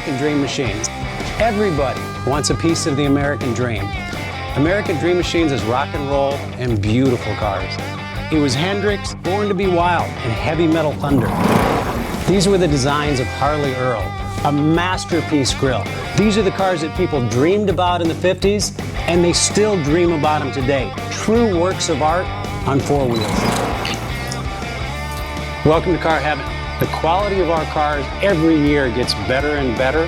American Dream Machines. Everybody wants a piece of the American Dream. American Dream Machines is rock and roll and beautiful cars. It was Hendrix, Born to be Wild, and Heavy Metal Thunder. These were the designs of Harley Earl, a masterpiece grille. These are the cars that people dreamed about in the 50s, and they still dream about them today. True works of art on four wheels. Welcome to Car Heaven. The quality of our cars every year gets better and better,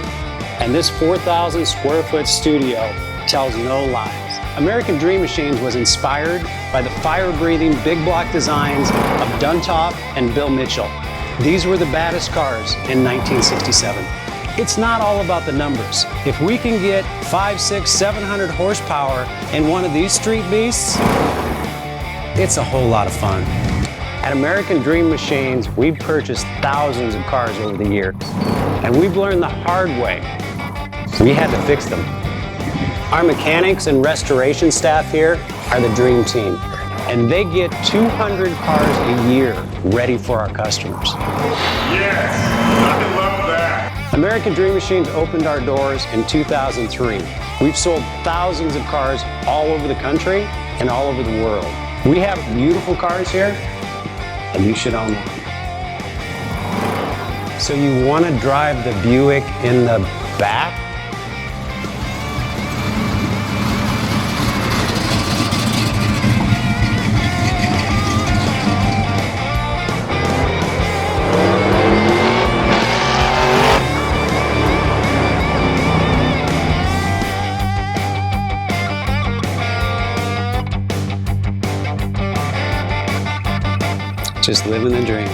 and this 4,000 square foot studio tells no lies. American Dream Machines was inspired by the fire-breathing big block designs of Duntop and Bill Mitchell. These were the baddest cars in 1967. It's not all about the numbers. If we can get 500, 600, 700 horsepower in one of these street beasts, it's a whole lot of fun. At American Dream Machines, we've purchased thousands of cars over the years, and we've learned the hard way. We had to fix them. Our mechanics and restoration staff here are the dream team, and they get 200 cars a year ready for our customers. Yes, I love that. American Dream Machines opened our doors in 2003. We've sold thousands of cars all over the country and all over the world. We have beautiful cars here, and you should own them. So you want to drive the Buick in the back? Just living the dream.